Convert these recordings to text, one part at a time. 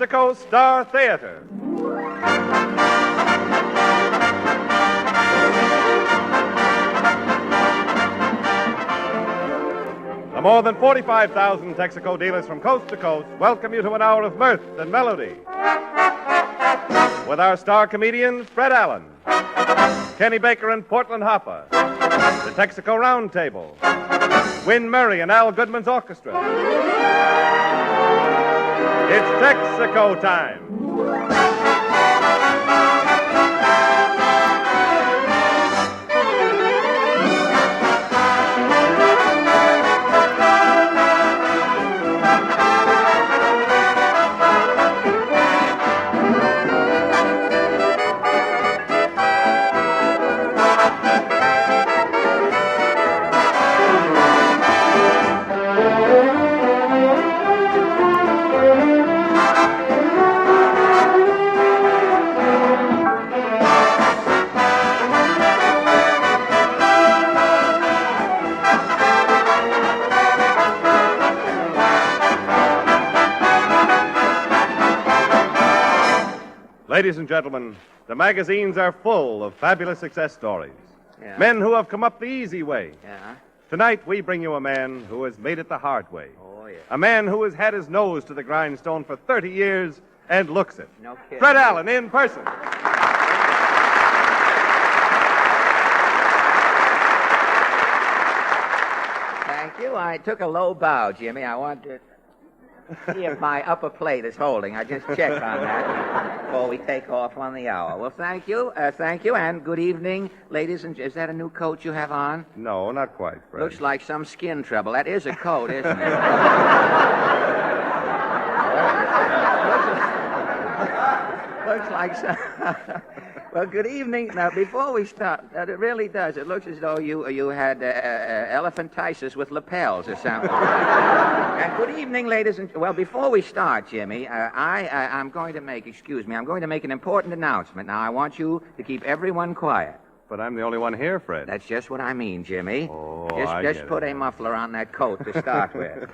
Texaco Star Theater. The more than 45,000 Texaco dealers from coast to coast welcome you to an hour of mirth and melody. With our star comedians, Fred Allen, Kenny Baker and Portland Hopper, the Texaco Round Table, Win Murray and Al Goodman's orchestra. It's Texaco time. Ladies and gentlemen, the magazines are full of fabulous success stories. Yeah. Men who have come up the easy way. Yeah? Tonight, we bring you a man who has made it the hard way. Oh, yeah. A man who has had his nose to the grindstone for 30 years and looks it. No kidding. Fred Allen in person. Thank you. I took a low bow, Jimmy. I want to see if my upper plate is holding. I just checked on that before we take off on the hour. Well, thank you, and good evening, ladies and gentlemen. Is that a new coat you have on? No, not quite, Fred. Looks like some skin trouble. That is a coat, isn't it? Looks like some... Well, good evening. Now, before we start, it really does. It looks as though you had elephantiasis with lapels or something. And good evening, ladies and... Well, before we start, Jimmy, I'm going to make an important announcement. Now, I want you to keep everyone quiet. But I'm the only one here, Fred. That's just what I mean, Jimmy. Oh, Just put a muffler on that coat to start with.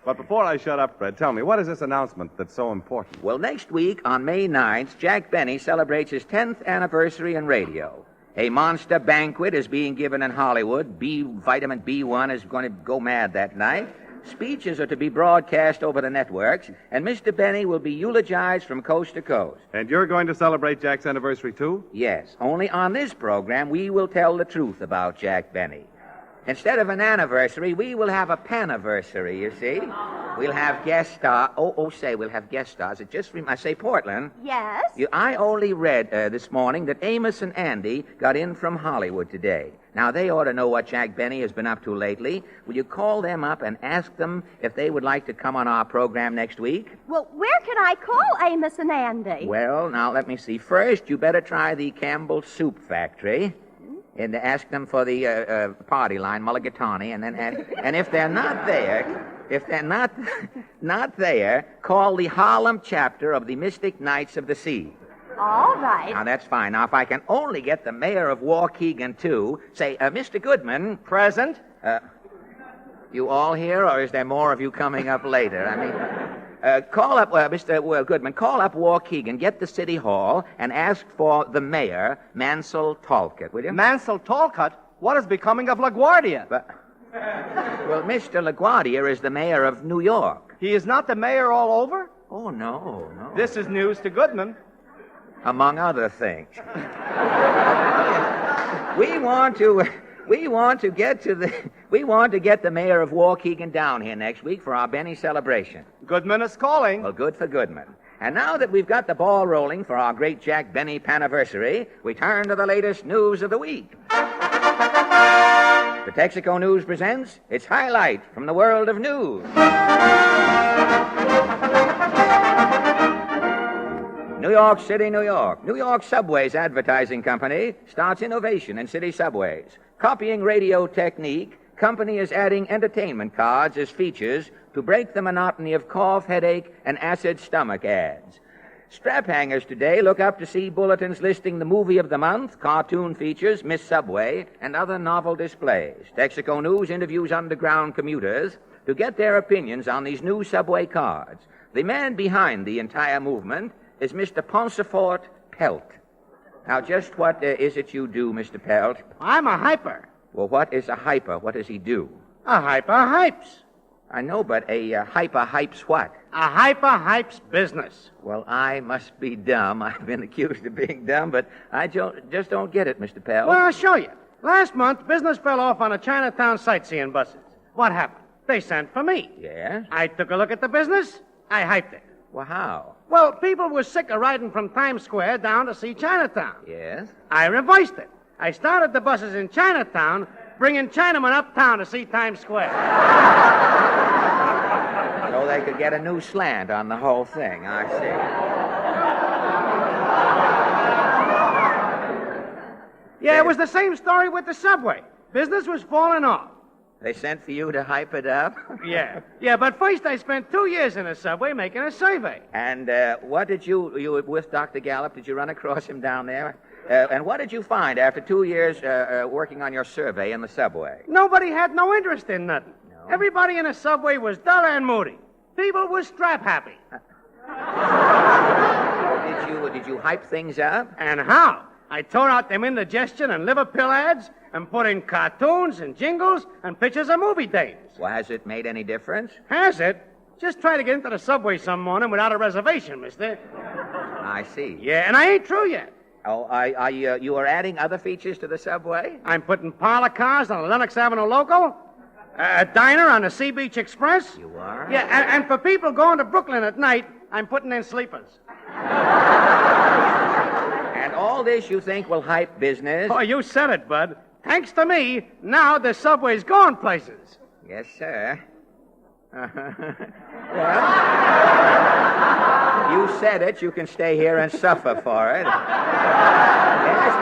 But before I shut up, Fred, tell me, what is this announcement that's so important? Well, next week, on May 9th, Jack Benny celebrates his 10th anniversary in radio. A monster banquet is being given in Hollywood. Vitamin B1 is going to go mad that night. Speeches are to be broadcast over the networks, and Mr. Benny will be eulogized from coast to coast. And you're going to celebrate Jack's anniversary, too? Yes, only on this program we will tell the truth about Jack Benny. Instead of an anniversary, we will have a paniversary, you see. We'll have guest stars. We'll have guest stars. I say, Portland. Yes? I only read this morning that Amos and Andy got in from Hollywood today. Now, they ought to know what Jack Benny has been up to lately. Will you call them up and ask them if they would like to come on our program next week? Well, where can I call Amos and Andy? Well, now, let me see. First, you better try the Campbell Soup Factory. And ask them for the party line, Mulligatawny, and if they're not there, call the Harlem chapter of the Mystic Knights of the Sea. All right. Now, that's fine. Now, if I can only get the mayor of Waukegan, too, say, Mr. Goodman. Present. You all here, or is there more of you coming up later? I mean... call up, Mr. Goodman, call up Waukegan, get the city hall, and ask for the mayor, Mansell Talcott, will you? Mansell Talcott? What is becoming of LaGuardia? Well, Mr. LaGuardia is the mayor of New York. He is not the mayor all over? Oh, no. This is news to Goodman. Among other things. We want to get the mayor of Waukegan down here next week for our Benny celebration. Goodman is calling. Well, good for Goodman. And now that we've got the ball rolling for our great Jack Benny paniversary, we turn to the latest news of the week. The Texaco News presents its highlight from the world of news. New York City, New York. New York Subway's advertising company starts innovation in city subways. Copying radio technique, company is adding entertainment cards as features to break the monotony of cough, headache, and acid stomach ads. Strap hangers today look up to see bulletins listing the movie of the month, cartoon features, Miss Subway, and other novel displays. Texaco News interviews underground commuters to get their opinions on these new subway cards. The man behind the entire movement is Mr. Poncefort Pelt. Now, just what is it you do, Mr. Pelt? I'm a hyper. Well, what is a hyper? What does he do? A hyper hypes. I know, but a hyper hypes what? A hyper hypes business. Well, I must be dumb. I've been accused of being dumb, but I just don't get it, Mr. Pelt. Well, I'll show you. Last month, business fell off on the Chinatown sightseeing buses. What happened? They sent for me. Yes? I took a look at the business. I hyped it. Well, how? Well, people were sick of riding from Times Square down to see Chinatown. Yes? I reversed it. I started the buses in Chinatown, bringing Chinamen uptown to see Times Square. So they could get a new slant on the whole thing. I see. Yeah, it was the same story with the subway. Business was falling off. They sent for you to hype it up? Yeah, but first I spent 2 years in a subway making a survey. And what did you were with Dr. Gallup, did you run across him down there? And what did you find after 2 years working on your survey in the subway? Nobody had no interest in nothing. No? Everybody in the subway was dull and moody. People were strap happy. Did you hype things up? And how? I tore out them indigestion and liver pill ads and put in cartoons and jingles and pictures of movie dates. Well, has it made any difference? Has it? Just try to get into the subway some morning without a reservation, mister. I see. Yeah, and I ain't through yet. Oh, you are adding other features to the subway? I'm putting parlor cars on the Lenox Avenue Local, a diner on the Sea Beach Express. You are? Yeah, and for people going to Brooklyn at night, I'm putting in sleepers. And all this you think will hype business? Oh, you said it, Bud. Thanks to me, now the subway's going places. Yes, sir. Well, you said it. You can stay here and suffer for it. Yes,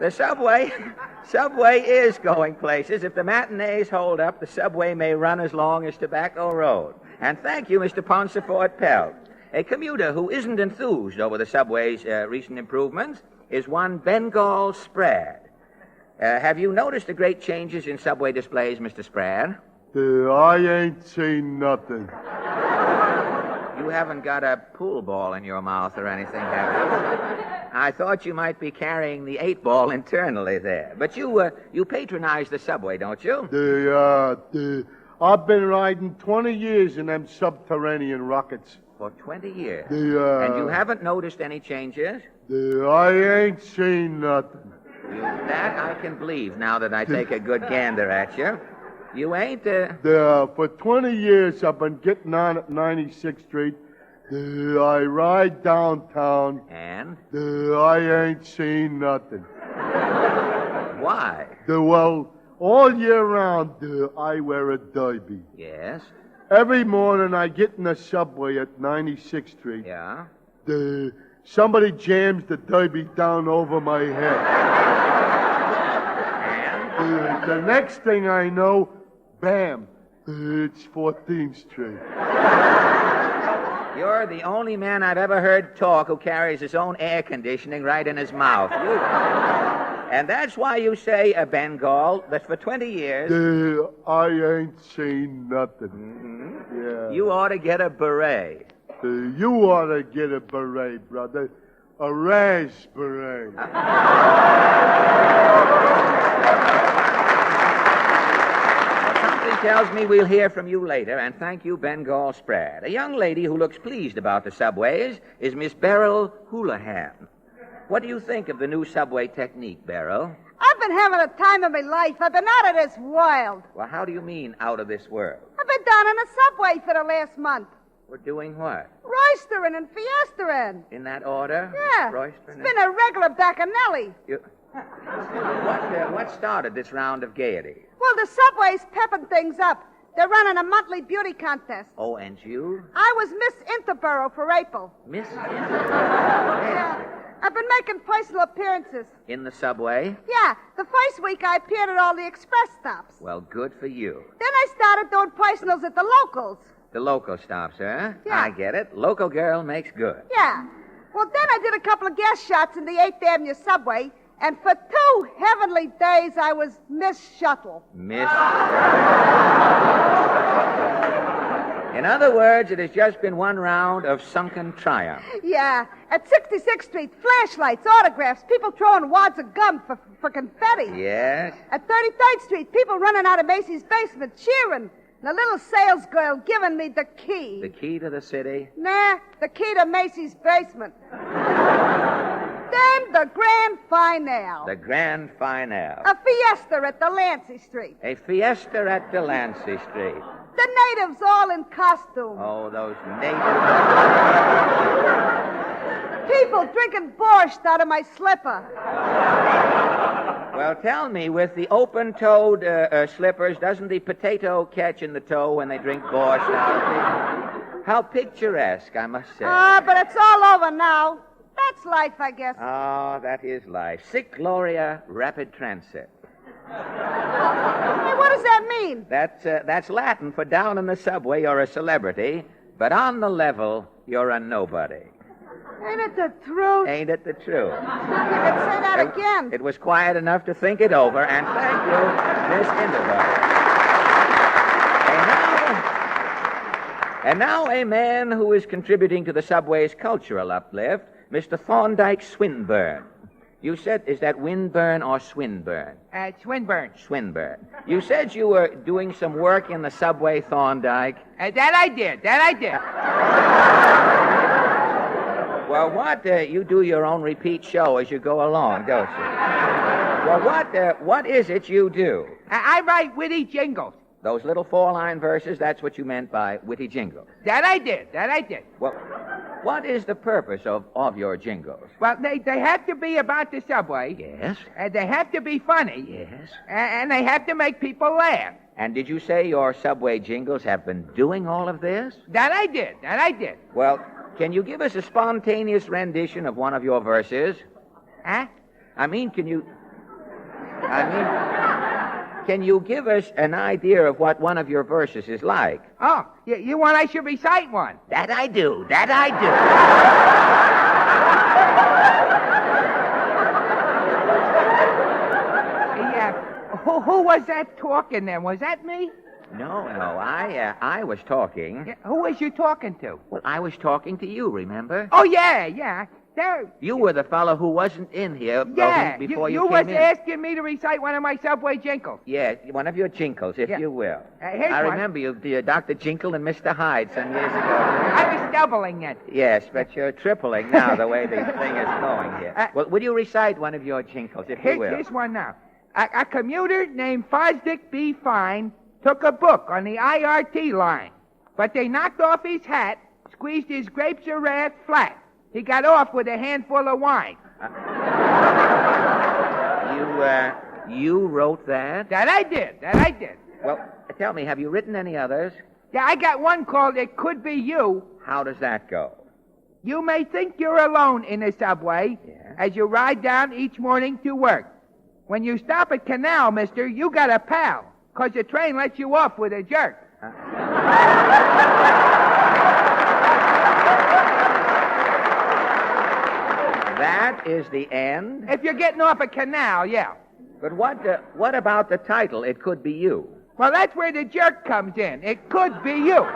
the subway is going places. If the matinees hold up, the subway may run as long as Tobacco Road. And thank you, Mr. Poncefort Pelt. A commuter who isn't enthused over the subway's recent improvements is one Bengal Sprad. Have you noticed the great changes in subway displays, Mr. Sprad? I ain't seen nothing. You haven't got a pool ball in your mouth or anything, have you? I thought you might be carrying the 8-ball internally there. But you patronize the subway, don't you? I've been riding 20 years in them subterranean rockets. For 20 years. And you haven't noticed any changes? I ain't seen nothing. That I can believe now that I take a good gander at you. You ain't, For 20 years, I've been getting on at 96th Street. I ride downtown. And? I ain't seen nothing. Why? Well, all year round, I wear a derby. Yes? Every morning I get in the subway at 96th Street. Yeah? Somebody jams the derby down over my head. And? The next thing I know, bam, it's 14th Street. You're the only man I've ever heard talk who carries his own air conditioning right in his mouth. And that's why you say, Bengal, that for 20 years... I ain't seen nothing. Mm-hmm. Yeah. You ought to get a beret. You ought to get a beret, brother. A rash beret. Something tells me we'll hear from you later, and thank you, Bengal Sprad. A young lady who looks pleased about the subways is Miss Beryl Houlihan. What do you think of the new subway technique, Beryl? I've been having a time of my life. I've been out of this world. Well, how do you mean, out of this world? I've been down in the subway for the last month. We're doing what? Roystering and fiestering. In that order? Yeah. Roystering? It's been a regular bacchanali. What started this round of gaiety? Well, the subway's pepping things up. They're running a monthly beauty contest. Oh, and you? I was Miss Interborough for April. Miss Yeah. I've been making personal appearances. In the subway? Yeah. The first week I appeared at all the express stops. Well, good for you. Then I started doing personals at the locals. The local stops, huh? Yeah. I get it. Local girl makes good. Yeah. Well, then I did a couple of guest shots in the 8th Avenue subway, and for 2 heavenly days I was Miss Shuttle. Miss... In other words, it has just been one round of sunken triumph. Yeah. At 66th Street, flashlights, autographs, people throwing wads of gum for confetti. Yes? At 33rd Street, people running out of Macy's basement cheering. And a little sales girl giving me the key. The key to the city? Nah, the key to Macy's basement. Then the grand finale. The grand finale. A fiesta at Delancey Street. A fiesta at Delancey Street. The natives all in costume. Oh, those natives. People drinking borscht out of my slipper. Well, tell me, with the open-toed slippers, doesn't the potato catch in the toe when they drink borscht out of it? How picturesque, I must say. But it's all over now. That's life, I guess. Ah, that is life. Sic Gloria, rapid transit. Hey, what does that mean? That's Latin for down in the subway, you're a celebrity, but on the level, you're a nobody. Ain't it the truth? Ain't it the truth? You can say that again. It was quiet enough to think it over, and thank you, Miss Indigo. And now a man who is contributing to the subway's cultural uplift, Mr. Thorndike Swinburne. You said, is that Winburn or Swinburne? Swinburne. Swinburne. You said you were doing some work in the subway, Thorndike. That I did. Well, you do your own repeat show as you go along, don't you? Well, what is it you do? I write witty jingles. Those little 4-line verses, that's what you meant by witty jingles. That I did. Well, what is the purpose of your jingles? Well, they have to be about the subway. Yes. They have to be funny. Yes. And they have to make people laugh. And did you say your subway jingles have been doing all of this? That I did. Well, can you give us a spontaneous rendition of one of your verses? Huh? Can you give us an idea of what one of your verses is like? Oh, you want I should recite one? That I do. Who was that talking then? Was that me? No, I was talking. Yeah, who was you talking to? Well, I was talking to you, remember? Oh, yeah. There. You were the fellow who wasn't in here before you you came was in. asking me to recite one of my subway jingles. Yes, one of your jingles, if you will. Here's I one. remember you, Dr. Jinkle and Mr. Hyde some years ago. I was doubling it. Yes, but you're tripling now the way the thing is going here. Well, will you recite one of your jingles, if you will? Here's one now. A commuter named Fosdick B. Fine took a book on the IRT line, but they knocked off his hat, squeezed his grapes of wrath flat. He got off with a handful of wine. You wrote that? That I did. Well, tell me, have you written any others? Yeah, I got one called It Could Be You. How does that go? You may think you're alone in the subway as you ride down each morning to work. When you stop at Canal, mister, you got a pal, 'cause the train lets you off with a jerk. That is the end? If you're getting off at Canal, yeah. But what about the title, It Could Be You? Well, that's where the jerk comes in. It could be you.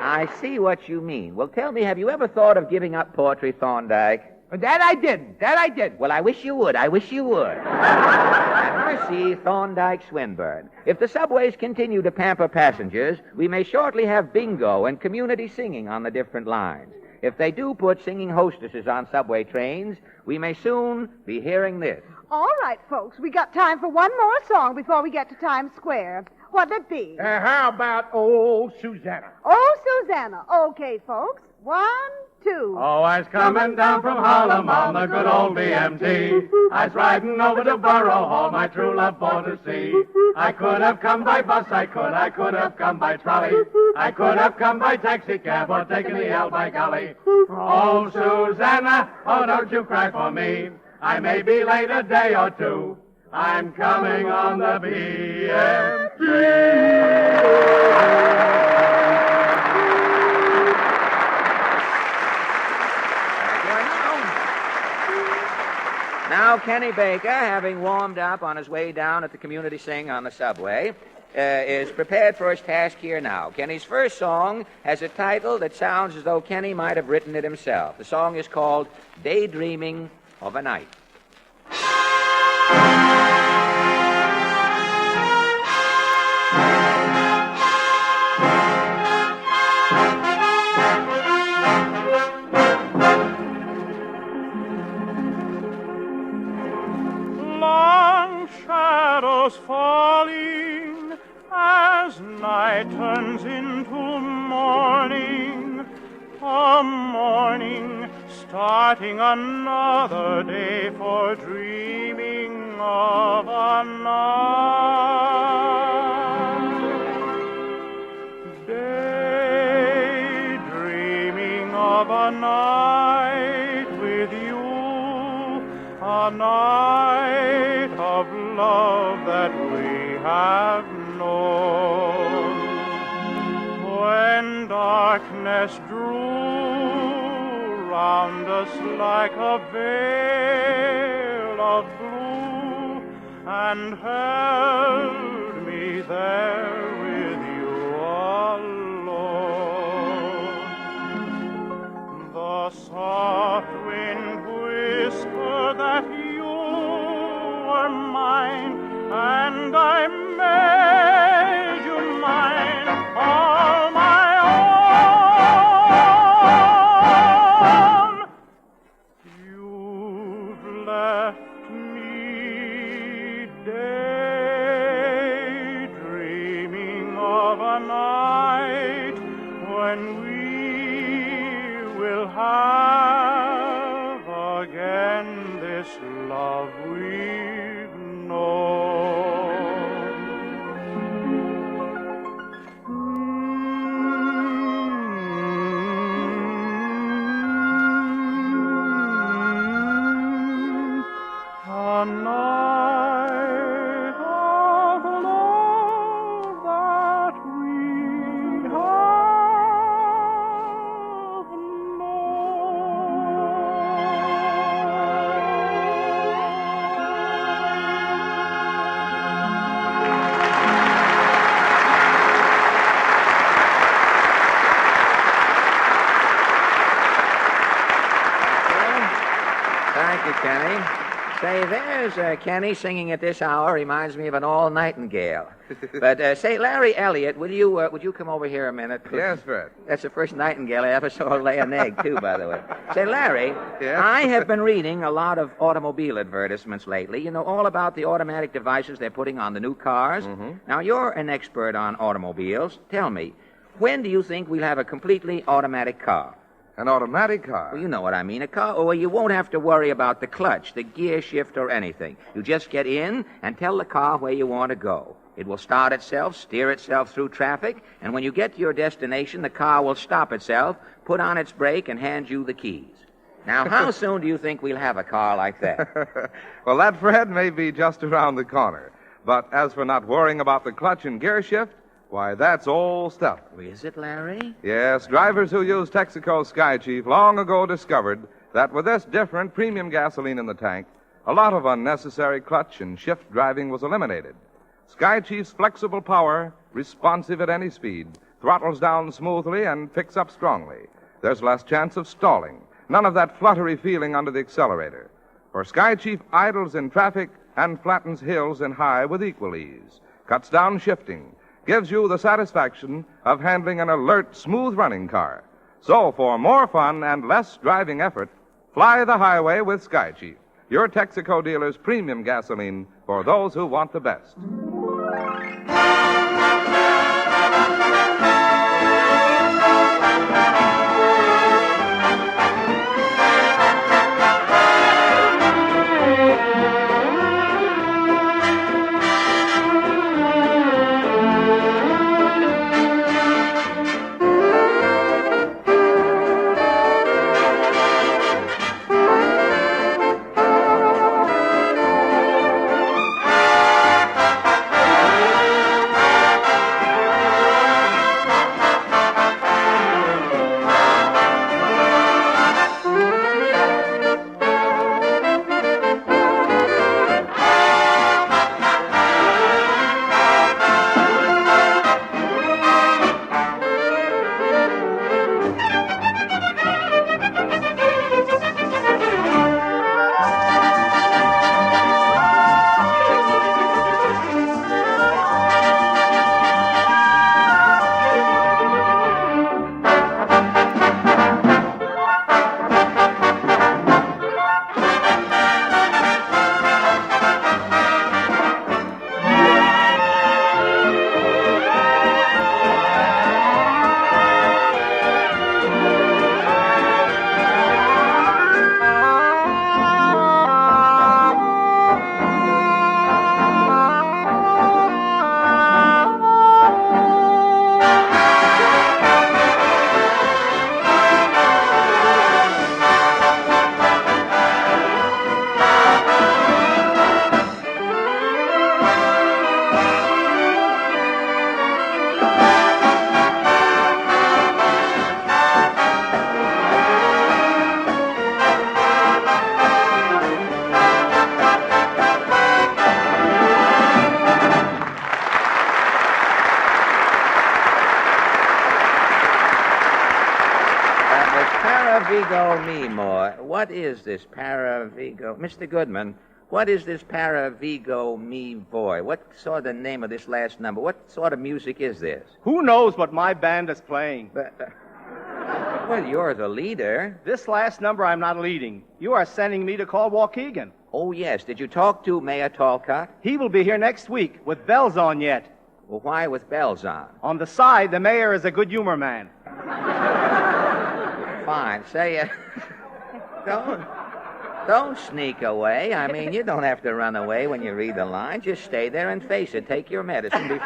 I see what you mean. Well, tell me, have you ever thought of giving up poetry, Thorndike? That I didn't. Well, I wish you would. Have mercy, Thorndike Swinburne. If the subways continue to pamper passengers, we may shortly have bingo and community singing on the different lines. If they do put singing hostesses on subway trains, we may soon be hearing this. All right, folks, we got time for one more song before we get to Times Square. What'd it be? How about old Susanna? Oh, Susanna. Okay, folks. 1, 2. Oh, I was coming down from Harlem on the good old BMT. I was riding over to Borough Hall, my true love for to see. I could have come by bus, I could have come by trolley. I could have come by taxi cab or taken the L by golly. Oh, Susanna, oh, don't you cry for me. I may be late a day or two. I'm coming on the BMT. Now Now, Kenny Baker, having warmed up on his way down at the community sing on the subway, is prepared for his task here now. Kenny's first song has a title that sounds as though Kenny might have written it himself. The song is called Daydreaming of a Night. Long shadows falling as night turns into morning, a morning starting another day for dreaming of a night. Daydreaming of a night with you, a night of love that we have known. When darkness drew round us like a veil of blue and held me there with you alone. The soft wind whispered that you were mine, and I made you mine, all my own. You've left me daydreaming of a night when we will have again this love we've known. A night of love that we have Thank you, Kenny. Say, there's Kenny singing at this hour. Reminds me of an all-nightingale. But say, Larry Elliott, would you come over here a minute? Yes, Fred. That's the first nightingale I ever saw lay an egg, too, by the way. Say, Larry, Yeah? I have been reading a lot of automobile advertisements lately. You know, all about the automatic devices they're putting on the new cars. Mm-hmm. Now, you're an expert on automobiles. Tell me, when do you think we'll have a completely automatic car? An automatic car. Well, you know what I mean. A car where you won't have to worry about the clutch, the gear shift, or anything. You just get in and tell the car where you want to go. It will start itself, steer itself through traffic, and when you get to your destination, the car will stop itself, put on its brake, and hand you the keys. Now, how soon do you think we'll have a car like that? Well, that, Fred, may be just around the corner. But as for not worrying about the clutch and gear shift, why, that's old stuff. Is it, Larry? Yes, drivers who use Texaco Sky Chief long ago discovered that with this different premium gasoline in the tank, a lot of unnecessary clutch and shift driving was eliminated. Sky Chief's flexible power, responsive at any speed, throttles down smoothly and picks up strongly. There's less chance of stalling, none of that fluttery feeling under the accelerator. For Sky Chief idles in traffic and flattens hills and high with equal ease, cuts down shifting, gives you the satisfaction of handling an alert, smooth-running car. So, for more fun and less driving effort, fly the highway with Sky Chief, your Texaco dealer's premium gasoline for those who want the best. this Paravigo Mimo. What is this Paravigo? Mr. Goodman, what is this Paravigo Me Boy? What sort of name of this last number? What sort of music is this? Who knows what my band is playing? Well, you're the leader. This last number I'm not leading. You are sending me to call Waukegan. Oh, yes. Did you talk to Mayor Talcott? He will be here next week with bells on yet. Well, why with bells on? On the side, the mayor is a good humor man. Fine. Say, don't sneak away. I mean, you don't have to run away when you read the line. Just stay there and face it. Take your medicine.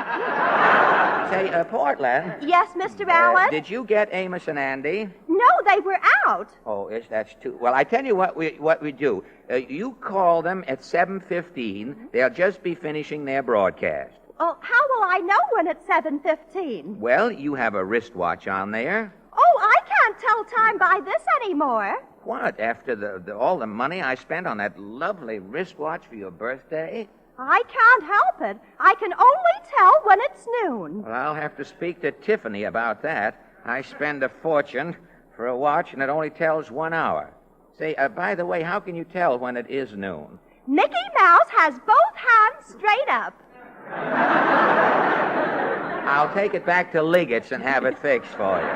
Say, Portland. Yes, Mr. Allen? Did you get Amos and Andy? No, they were out. Oh, that's too... Well, I tell you what we do. You call them at 7:15. They'll just be finishing their broadcast. Oh, how will I know when it's 7:15? Well, you have a wristwatch on there. Oh, I can't tell time by this anymore. What? After all the money I spent on that lovely wristwatch for your birthday? I can't help it. I can only tell when it's noon. Well, I'll have to speak to Tiffany about that. I spend a fortune for a watch, and it only tells 1 hour. Say, by the way, how can you tell when it is noon? Mickey Mouse has both hands straight up. I'll take it back to Liggett's and have it fixed for you.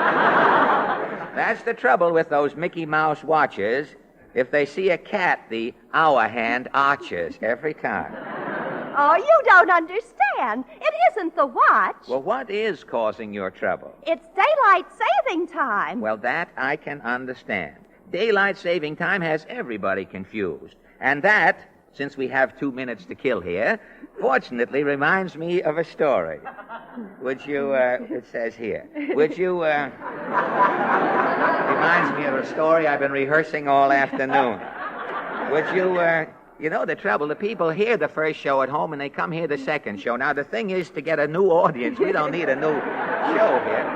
That's the trouble with those Mickey Mouse watches. If they see a cat, the hour hand arches every time. Oh, you don't understand. It isn't the watch. Well, what is causing your trouble? It's daylight saving time. Well, that I can understand. Daylight saving time has everybody confused. And that, since we have 2 minutes to kill here, fortunately reminds me of a story. Would you, it says here, would you, reminds me of a story I've been rehearsing all afternoon. Would you, you know the trouble, the people hear the first show at home and they come hear the second show. Now, the thing is to get a new audience. We don't need a new show here.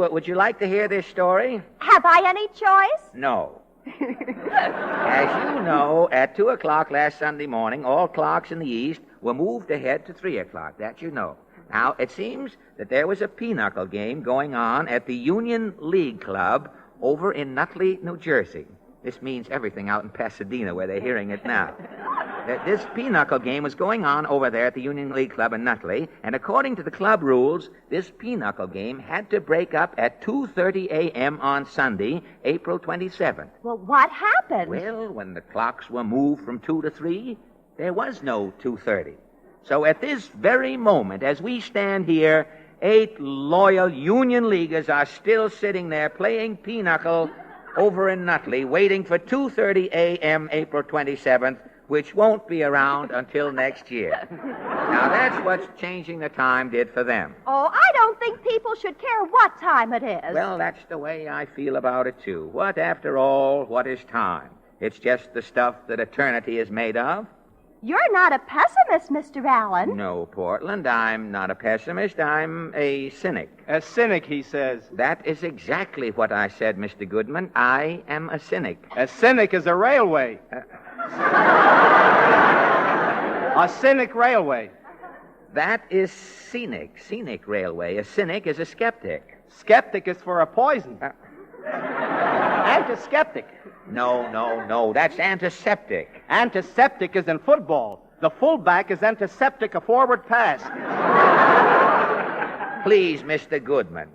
Would you like to hear this story? Have I any choice? No. As you know, at 2 o'clock last Sunday morning, all clocks in the East were moved ahead to 3 o'clock. That you know. Now, it seems that there was a pinochle game going on at the Union League Club over in Nutley, New Jersey. This means everything out in Pasadena where they're hearing it now. This pinochle game was going on over there at the Union League Club in Nutley, and according to the club rules, this pinochle game had to break up at 2:30 a.m. on Sunday, April 27th. Well, what happened? Well, when the clocks were moved from 2 to 3, there was no 2:30. So at this very moment, as we stand here, 8 loyal Union Leaguers are still sitting there playing pinochle over in Nutley, waiting for 2:30 a.m. April 27th, which won't be around until next year. Now, that's what changing the time did for them. Oh, I don't think people should care what time it is. Well, that's the way I feel about it, too. What, after all, what is time? It's just the stuff that eternity is made of. You're not a pessimist, Mr. Allen. No, Portland, I'm not a pessimist. I'm a cynic. A cynic, he says. That is exactly what I said, Mr. Goodman. I am a cynic. A cynic is a railway. A scenic railway. That is scenic railway. A cynic is a skeptic. Skeptic is for a poison. Antiseptic. No. That's antiseptic. Antiseptic is in football. The fullback is antiseptic, a forward pass. Please, Mr. Goodman,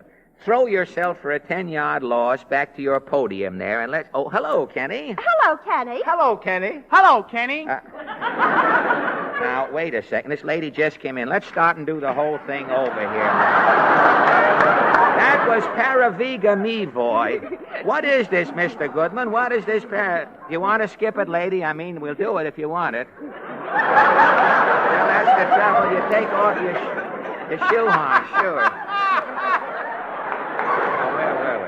throw yourself for a 10-yard loss back to your podium there and let's... Oh, hello, Kenny. Hello, Kenny. Hello, Kenny. Hello, Kenny. Now, wait a second. This lady just came in. Let's start and do the whole thing over here. That was Paraviga Me Boy. What is this, Mr. Goodman? What is this You want to skip it, lady? I mean, we'll do it if you want it. Well, that's the trouble. You take off your shoehorn, sure. Oh, where were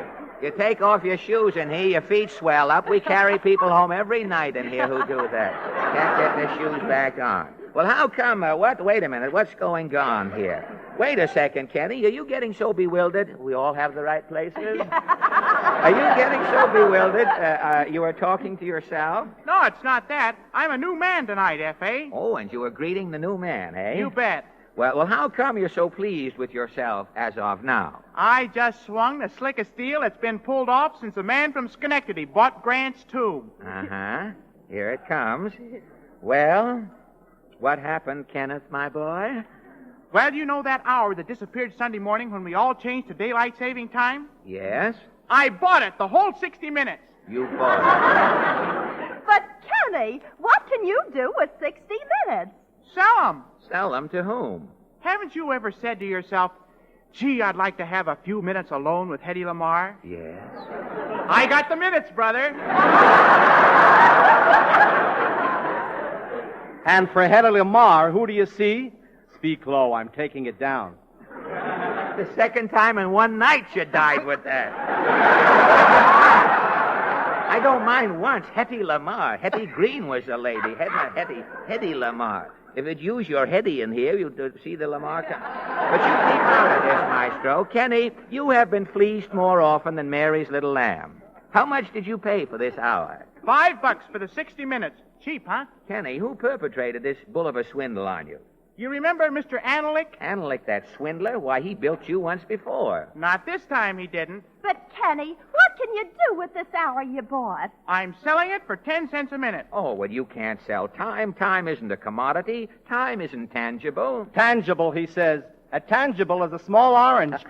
we? You take off your shoes in here, your feet swell up. We carry people home every night in here who do that. Can't get their shoes back on. Well, how come, wait a minute, what's going on here? Wait a second, Kenny, are you getting so bewildered? We all have the right places? Are you getting so bewildered, you are talking to yourself? No, it's not that. I'm a new man tonight, F.A. Oh, and you were greeting the new man, eh? You bet. Well, how come you're so pleased with yourself as of now? I just swung the slickest deal that's been pulled off since a man from Schenectady bought Grant's tube. Uh-huh. Here it comes. Well, what happened, Kenneth, my boy? Well, you know that hour that disappeared Sunday morning when we all changed to daylight saving time? Yes? I bought it, the whole 60 minutes. You bought But, Kenny, what can you do with 60 minutes? Sell 'em. it. Sell them to whom? Haven't you ever said to yourself, gee, I'd like to have a few minutes alone with Hedy Lamarr? Yes. I got the minutes, brother. And for Hedy Lamarr, who do you see? Speak low, I'm taking it down. The second time in one night you died with that. I don't mind once. Hetty Lamar. Hetty Green was a lady. Hetty Lamar. If you'd use your Hetty in here, you'd see the Lamar come. But you keep out of this, Maestro. Kenny, you have been fleeced more often than Mary's little lamb. How much did you pay for this hour? $5 for the 60 minutes. Cheap, huh? Kenny, who perpetrated this bull of a swindle on you? You remember Mr. Anelick? Anelick, that swindler? Why, he built you once before. Not this time he didn't. But, Kenny, what can you do with this hour you bought? I'm selling it for 10 cents a minute. Oh, well, you can't sell time. Time isn't a commodity. Time isn't tangible. Tangible, he says. A tangible is a small orange.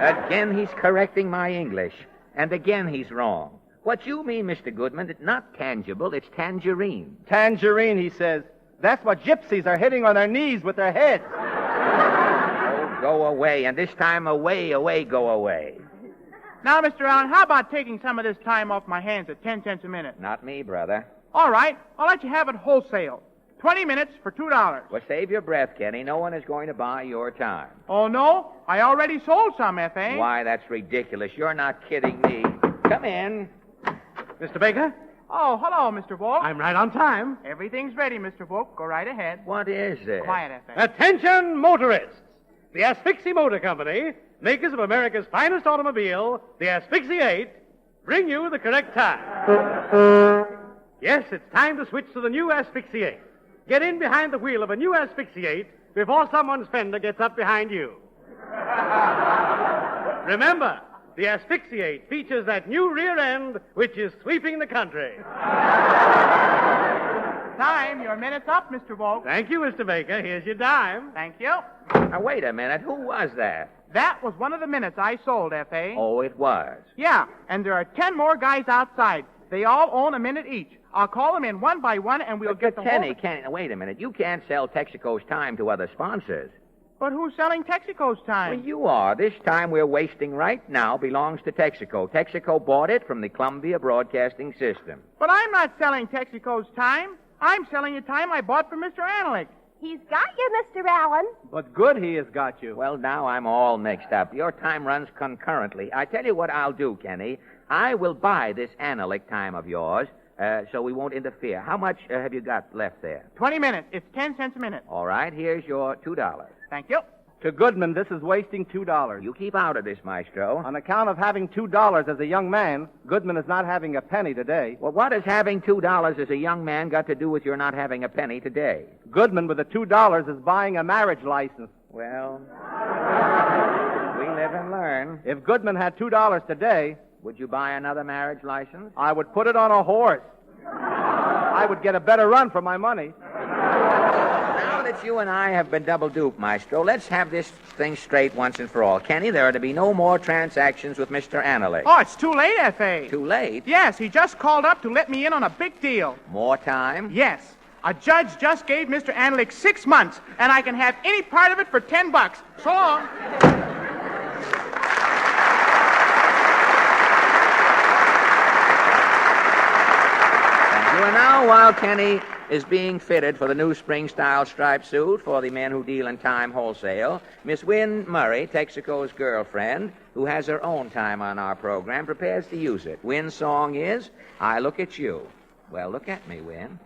Again, he's correcting my English. And again, he's wrong. What you mean, Mr. Goodman, it's not tangible, it's tangerine. Tangerine, he says. That's what gypsies are hitting on their knees with their heads. Oh, go away, and this time away, go away. Now, Mr. Allen, how about taking some of this time off my hands at 10 cents a minute? Not me, brother. All right, I'll let you have it wholesale. 20 minutes for $2. Well, save your breath, Kenny. No one is going to buy your time. Oh, no? I already sold some, F.A. Why, that's ridiculous. You're not kidding me. Come in. Mr. Baker, Oh, hello, Mr. Volk. I'm right on time. Everything's ready, Mr. Volk. Go right ahead. What is this? Quiet, F.A. Attention, motorists. The Asphyxie Motor Company, makers of America's finest automobile, the Asphyxie 8, bring you the correct time. Yes, it's time to switch to the new Asphyxie 8. Get in behind the wheel of a new Asphyxie 8 before someone's fender gets up behind you. Remember, the Asphyxie 8 features that new rear end which is sweeping the country. Time. Your minute's up, Mr. Volk. Thank you, Mr. Baker. Here's your dime. Thank you. Now, wait a minute. Who was that? That was one of the minutes I sold, F.A. Oh, it was. Yeah, and there are 10 more guys outside. They all own a minute each. I'll call them in one by one, and we'll get the Kenny, wait a minute. You can't sell Texaco's time to other sponsors. But who's selling Texaco's time? Well, you are. This time we're wasting right now belongs to Texaco. Texaco bought it from the Columbia Broadcasting System. But I'm not selling Texaco's time. I'm selling the time I bought from Mr. Anelick. He's got you, Mr. Allen. But good he has got you. Well, now I'm all mixed up. Your time runs concurrently. I tell you what I'll do, Kenny. I will buy this Anelick time of yours, so we won't interfere. How much have you got left there? 20 minutes. It's 10 cents a minute. All right, here's your $2. Thank you. To Goodman, this is wasting $2. You keep out of this, Maestro. On account of having $2 as a young man, Goodman is not having a penny today. Well, what has having $2 as a young man got to do with your not having a penny today? Goodman, with the $2, is buying a marriage license. Well, we live and learn. If Goodman had $2 today, would you buy another marriage license? I would put it on a horse. I would get a better run for my money. Now that you and I have been double-duped, Maestro, let's have this thing straight once and for all. Kenny, there are to be no more transactions with Mr. Anelick. Oh, it's too late, F.A. Too late? Yes, he just called up to let me in on a big deal. More time? Yes. A judge just gave Mr. Anelick 6 months, and I can have any part of it for $10. So long. And now, while Kenny is being fitted for the new spring-style striped suit for the men who deal in time wholesale, Miss Wynne Murray, Texaco's girlfriend, who has her own time on our program, prepares to use it. Wynne's song is, I Look at You. Well, look at me, Wynne.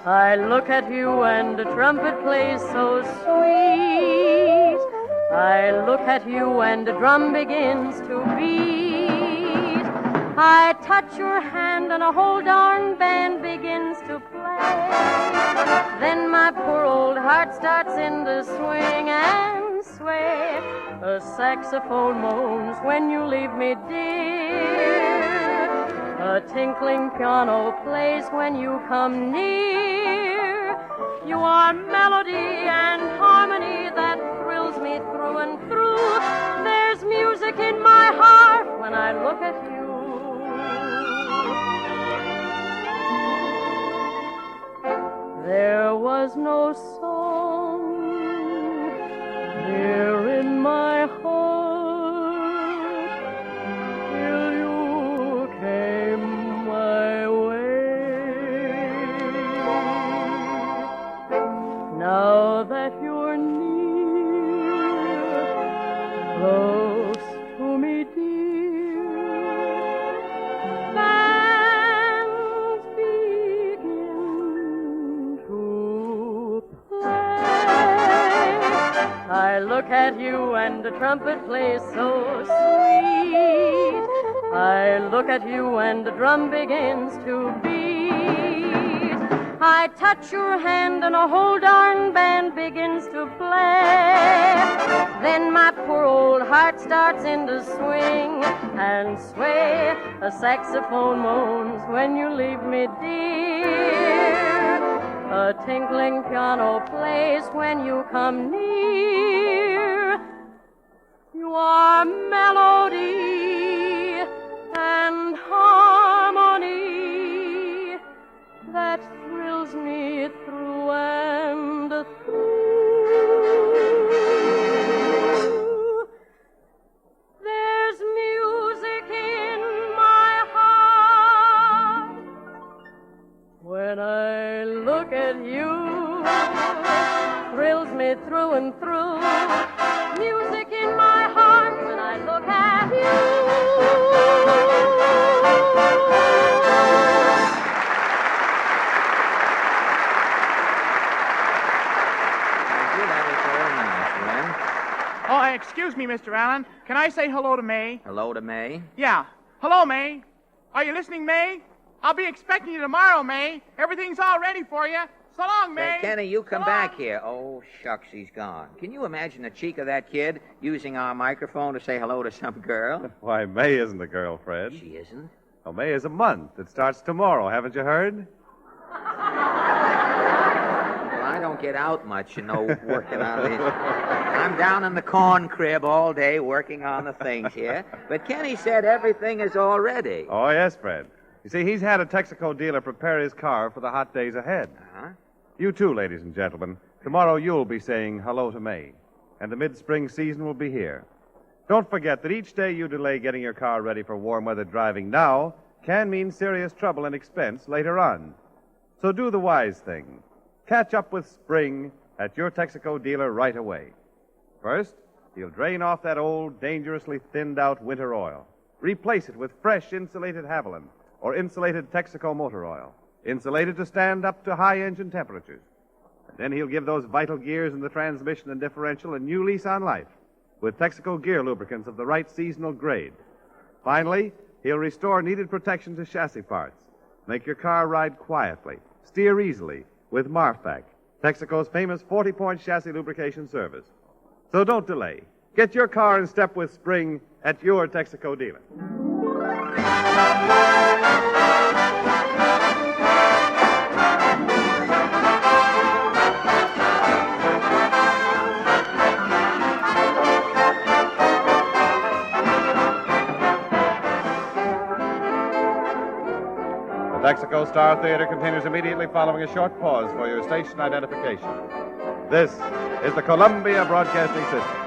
I look at you and the trumpet plays so sweet. I look at you and the drum begins to beat. I touch your hand and a whole darn band begins to play. Then my poor old heart starts in to swing and sway. A saxophone moans when you leave me, dear. A tinkling piano plays when you come near. You are melody and harmony that thrills me through and through. There's music in my heart when I look at you. There was no song here in my heart till you came my way. Now that you're near, close to me, dear, bands begin to play. I look at you and the trumpet plays so sweet. I look at you and the drum begins to beat. I touch your hand and a whole darn band begins to play. Then my poor old heart starts in to swing and sway. A saxophone moans when you leave me, dear. A tinkling piano plays when you come near. You are melody and harmony that thrills me through and through. There's music in my heart when I look at you. Thrills me through and through. Music in my heart when I look at you. Oh, excuse me, Mr. Allen. Can I say hello to May? Hello to May. Yeah. Hello, May. Are you listening, May? I'll be expecting you tomorrow, May. Everything's all ready for you. So long, May. Say, Kenny, you come So back long. here. Oh, shucks, he's gone. Can you imagine the cheek of that kid using our microphone to say hello to some girl? Why, May isn't a girl, Fred. She isn't? Oh, May is a month. It starts tomorrow. Haven't you heard? Well, I don't get out much, working on these. I'm down in the corn crib all day working on the things here. But Kenny said everything is all ready. Oh, yes, Fred. You see, he's had a Texaco dealer prepare his car for the hot days ahead. Uh-huh. You too, ladies and gentlemen. Tomorrow you'll be saying hello to May. And the mid-spring season will be here. Don't forget that each day you delay getting your car ready for warm weather driving now can mean serious trouble and expense later on. So do the wise thing. Catch up with spring at your Texaco dealer right away. First, he'll drain off that old, dangerously thinned-out winter oil. Replace it with fresh insulated Haviland or insulated Texaco motor oil, insulated to stand up to high engine temperatures. And then he'll give those vital gears in the transmission and differential a new lease on life with Texaco gear lubricants of the right seasonal grade. Finally, he'll restore needed protection to chassis parts, make your car ride quietly, steer easily with Marfac, Texaco's famous 40-point chassis lubrication service. So don't delay. Get your car in step with spring at your Texaco dealer. The Texaco Star Theater continues immediately following a short pause for your station identification. This is the Columbia Broadcasting System.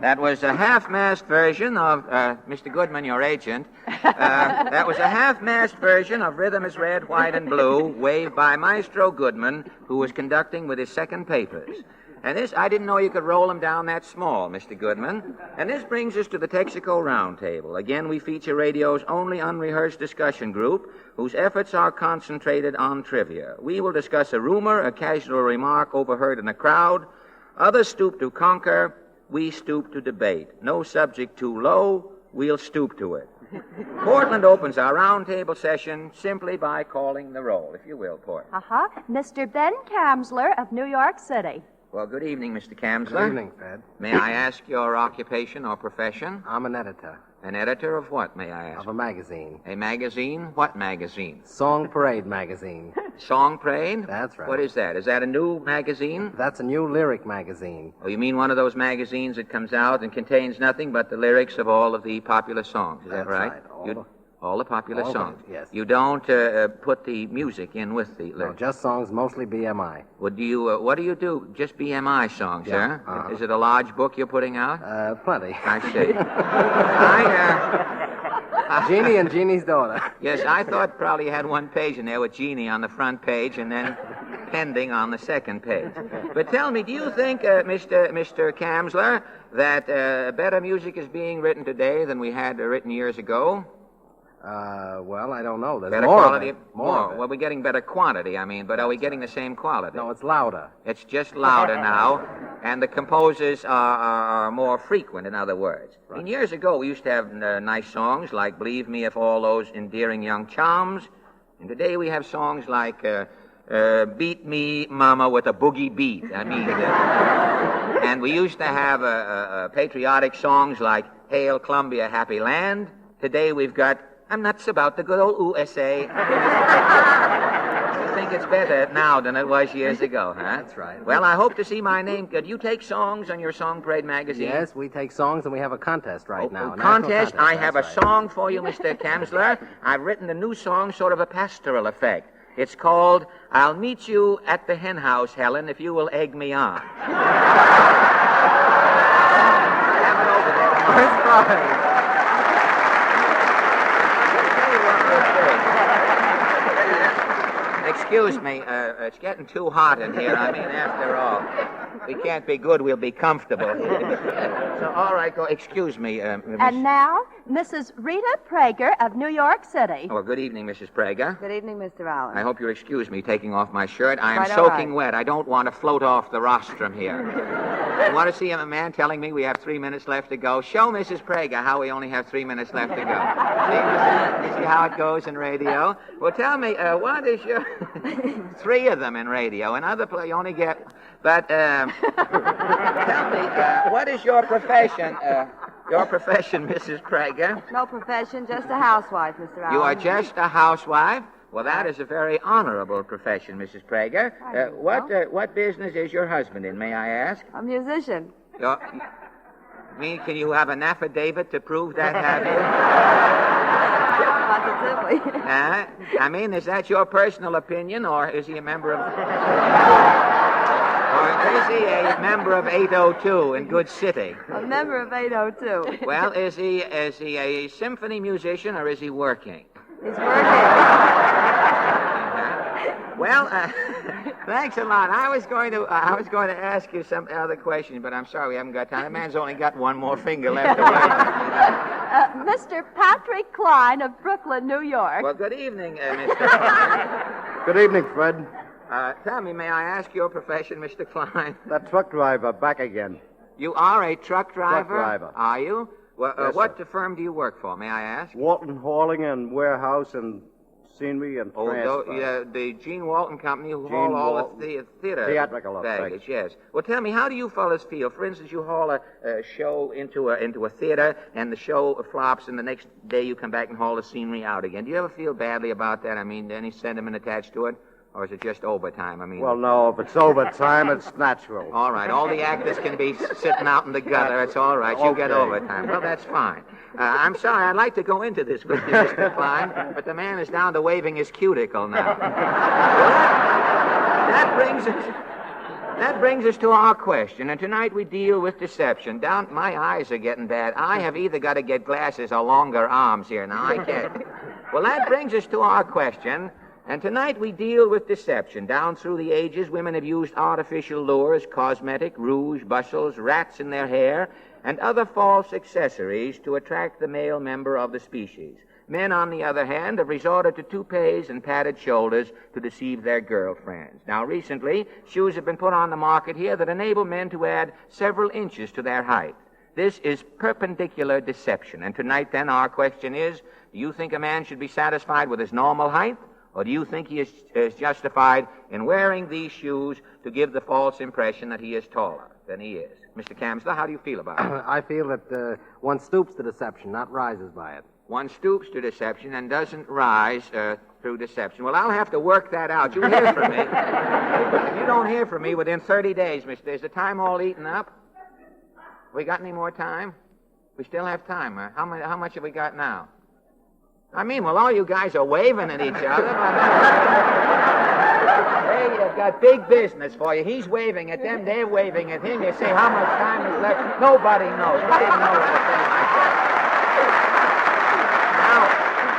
That was was a half-mast version of, Mr. Goodman, your agent. That was a half-mast version of Rhythm is Red, White, and Blue, waved by Maestro Goodman, who was conducting with his second papers. And this, I didn't know you could roll them down that small, Mr. Goodman. And this brings us to the Texaco Roundtable. Again, we feature radio's only unrehearsed discussion group, whose efforts are concentrated on trivia. We will discuss a rumor, a casual remark overheard in a crowd. Others stoop to conquer. We stoop to debate. No subject too low. We'll stoop to it. Portland opens our roundtable session simply by calling the roll, if you will, Portland. Mr. Ben Kamsler of New York City. Well, good evening, Mr. Kamsler. Good evening, Fred. May I ask your occupation or profession? I'm an editor. An editor of what, may I ask? Of a magazine. A magazine? What magazine? Song Parade magazine. Song Parade? That's right. What is that? Is that a new magazine? That's a new lyric magazine. Oh, you mean one of those magazines that comes out and contains nothing but the lyrics of all of the popular songs? Is that right? All the popular songs. Yes. You don't put the music in with the lyrics? No, just songs, mostly BMI. What do you do? Just BMI songs, Yeah, huh? Is it a large book you're putting out? Plenty. I see. Jeannie and Jeannie's daughter. Yes, I thought probably you had one page in there with Jeannie on the front page and then pending on the second page. But tell me, do you think, Mr. Kamsler, that better music is being written today than we had written years ago? Well, I don't know. There's better more quality. of it. More. Well, we're getting better quantity, I mean, but are we getting the same quality? No, it's louder. It's just louder now, and the composers are more frequent, in other words. Right. And years ago, we used to have nice songs like Believe Me If All Those Endearing Young Charms, and today we have songs like Beat Me, Mama, with a Boogie Beat. I mean, and we used to have patriotic songs like Hail Columbia, Happy Land. Today we've got I'm nuts about the good old USA. I think it's better now than it was years ago, huh? That's right. Well, I hope to see my name. Could you take songs on your Song Parade magazine? Yes, we take songs, and we have a contest right now. Contest? I have a song for you, Mr. Kamsler. I've written a new song, sort of a pastoral effect. It's called I'll Meet You at the Hen House, Helen, if you will egg me on. Have it over there. That's right. Excuse me, it's getting too hot in here. I mean, after all, we can't be good, we'll be comfortable. So, all right, go. Excuse me, And now, Mrs. Rita Prager of New York City. Oh, good evening, Mrs. Prager. Good evening, Mr. Allen. I hope you'll excuse me taking off my shirt. I am Quite all soaking right. wet. I don't want to float off the rostrum here. You want to see a man telling me we have 3 minutes left to go? Show Mrs. Prager how we only have 3 minutes left to go. See how it goes in radio? Well, tell me, what is your... 3 of them in radio. In other places, you only get... But tell me, what is your profession? Your profession, Mrs. Prager? No profession, just a housewife, Mr. Allen. You are just a housewife? Well, that is a very honorable profession, Mrs. Prager. What business is your husband in, may I ask? A musician. Can you have an affidavit to prove that, have you? Positively. I mean, is that your personal opinion, or is he a member of... Or is he a member of 802 in Good City? A member of 802. Well, is he a symphony musician, or is he working? He's working. Well, thanks a lot. I was going to ask you some other questions, but I'm sorry we haven't got time. The man's only got one more finger left to work. Mr. Patrick Klein of Brooklyn, New York. Well, good evening, Mr. Klein. Good evening, Fred. Tell me, may I ask your profession, Mr. Klein? The truck driver back again. You are a truck driver? Truck driver. Are you? Well, Yes, what sir. firm do you work for, may I ask? Walton Hauling and Warehouse and Scenery and Transfer. The Gene Walton Company who Gene haul all Walton. the theater Theatrical baggage, effects. yes. Well, tell me, how do you fellas feel? For instance, you haul a show into a theater, and the show flops, and the next day you come back and haul the scenery out again. Do you ever feel badly about that? I mean, any sentiment attached to it? Or is it just overtime? I mean... Well, no, if it's overtime, it's natural. All right, all the actors can be sitting out in the gutter. It's all right. You get Okay. overtime. Well, that's fine. I'm sorry. I'd like to go into this with you, Mr. Klein, but the man is down to waving his cuticle now. Well, that brings us... That brings us to our question, and tonight we deal with deception. My eyes are getting bad. I have either got to get glasses or longer arms here. Now, I can't. Well, that brings us to our question, and tonight we deal with deception. Down through the ages, women have used artificial lures, cosmetic, rouge, bustles, rats in their hair, and other false accessories to attract the male member of the species. Men, on the other hand, have resorted to toupees and padded shoulders to deceive their girlfriends. Now, recently, shoes have been put on the market here that enable men to add several inches to their height. This is perpendicular deception. And tonight, then, our question is, do you think a man should be satisfied with his normal height, or do you think he is justified in wearing these shoes to give the false impression that he is taller than he is? Mr. Kamsler, how do you feel about it? I feel that one stoops to deception, not rises by it. One stoops to deception and doesn't rise through deception. Well, I'll have to work that out. You'll hear from me. If you don't hear from me within 30 days, Mr. Is the time all eaten up? We got any more time? We still have time, huh? How much have we got now? I mean, well, all you guys are waving at each other. Hey, I've got big business for you. He's waving at them, they're waving at him. You say, how much time is left? Nobody knows. We didn't know anything like that.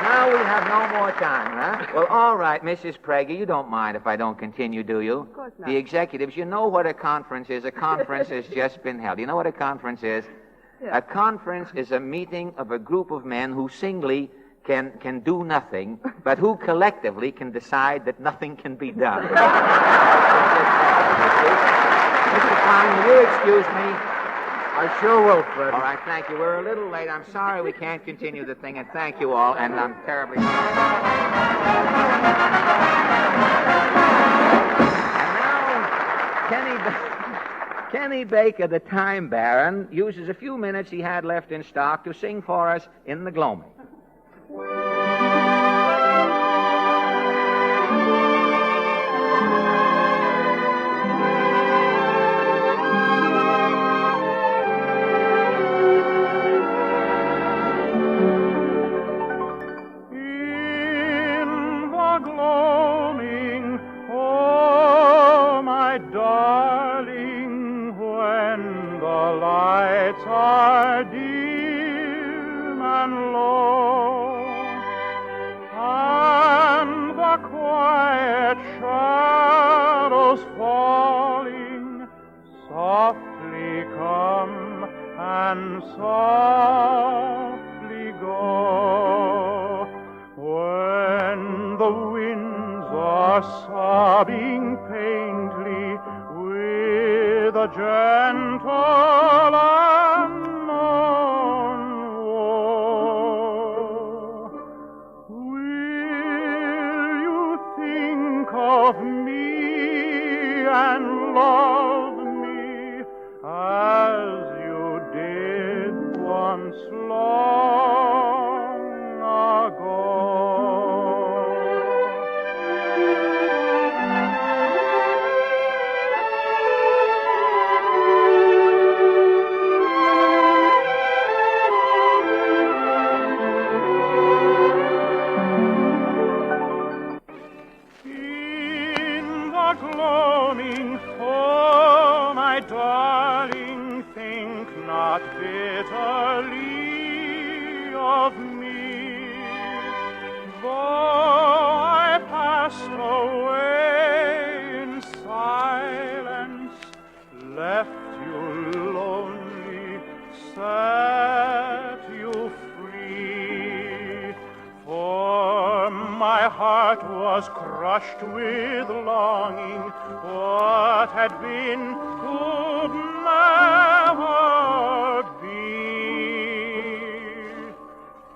Now we have no more time, huh? Well, all right, Mrs. Prager, you don't mind if I don't continue, do you? Of course not. The executives, you know what a conference is. A conference has just been held. You know what a conference is? Yeah. A conference is a meeting of a group of men who singly can do nothing, but who collectively can decide that nothing can be done. Mr. Klein, will you excuse me? I sure will, Fred. All right, thank you. We're a little late. I'm sorry we can't continue the thing, and thank you all, and I'm terribly sorry. And now, Kenny Baker, the Time Baron, uses a few minutes he had left in stock to sing for us In the Gloaming. With longing, what had been could never be.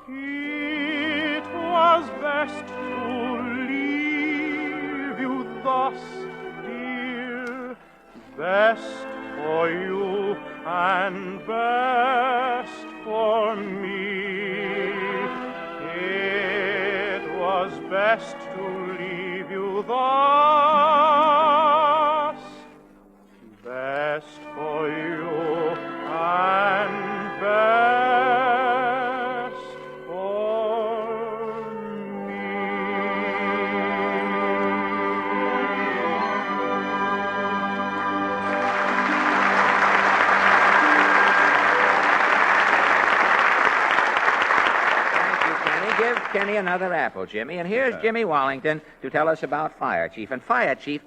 It was best to leave you thus, dear, best for you and best for me. It was best to leave you thus, best for you and best for me. Kenny another apple, Jimmy. And here's Jimmy Wallington to tell us about Fire Chief. And Fire Chief,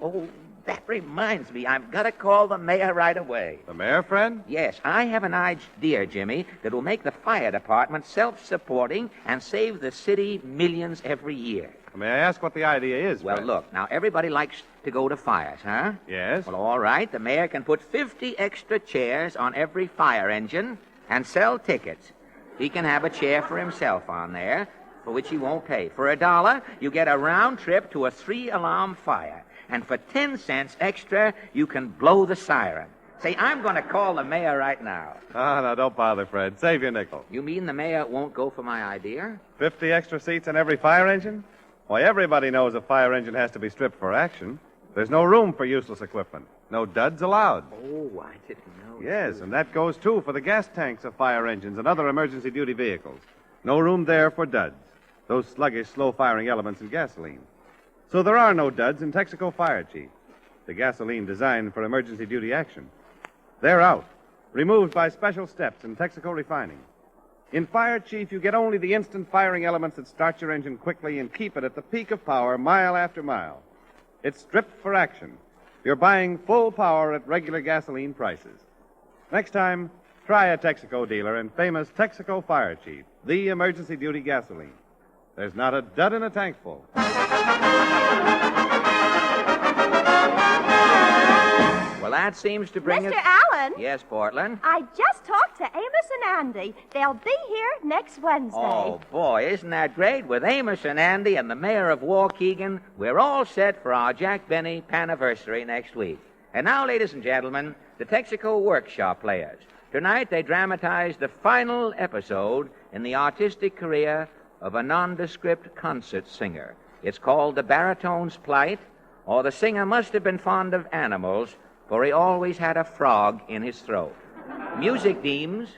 that reminds me, I've got to call the mayor right away. The mayor, friend? Yes, I have an idea, Jimmy, that will make the fire department self-supporting and save the city millions every year. May I ask what the idea is, Well, friend? look, now everybody likes to go to fires, huh? Yes? Well, all right. The mayor can put 50 extra chairs on every fire engine and sell tickets. He can have a chair for himself on there, for which he won't pay. For $1, you get a round trip to a 3-alarm fire. And for 10 cents extra, you can blow the siren. Say, I'm going to call the mayor right now. No, don't bother, Fred. Save your nickel. You mean the mayor won't go for my idea? 50 extra seats on every fire engine? Why, everybody knows a fire engine has to be stripped for action. There's no room for useless equipment. No duds allowed. Oh, I didn't know. Yes, and that goes, too, for the gas tanks of fire engines and other emergency duty vehicles. No room there for duds, those sluggish, slow-firing elements in gasoline. So there are no duds in Texaco Fire Chief, the gasoline designed for emergency duty action. They're out, removed by special steps in Texaco refining. In Fire Chief, you get only the instant firing elements that start your engine quickly and keep it at the peak of power mile after mile. It's stripped for action. You're buying full power at regular gasoline prices. Next time, try a Texaco dealer and famous Texaco Fire Chief, the emergency duty gasoline. There's not a dud in a tank full. Well, that seems to bring Mr. us... Allen? Yes, Portland? I just talked to Amos and Andy. They'll be here next Wednesday. Oh, boy, isn't that great? With Amos and Andy and the mayor of Waukegan, we're all set for our Jack Benny Paniversary next week. And now, ladies and gentlemen, the Texaco Workshop Players. Tonight, they dramatize the final episode in the artistic career of a nondescript concert singer. It's called the Baritone'S Plight, or the singer must have been fond of animals, for he always had a frog in his throat. Music deems.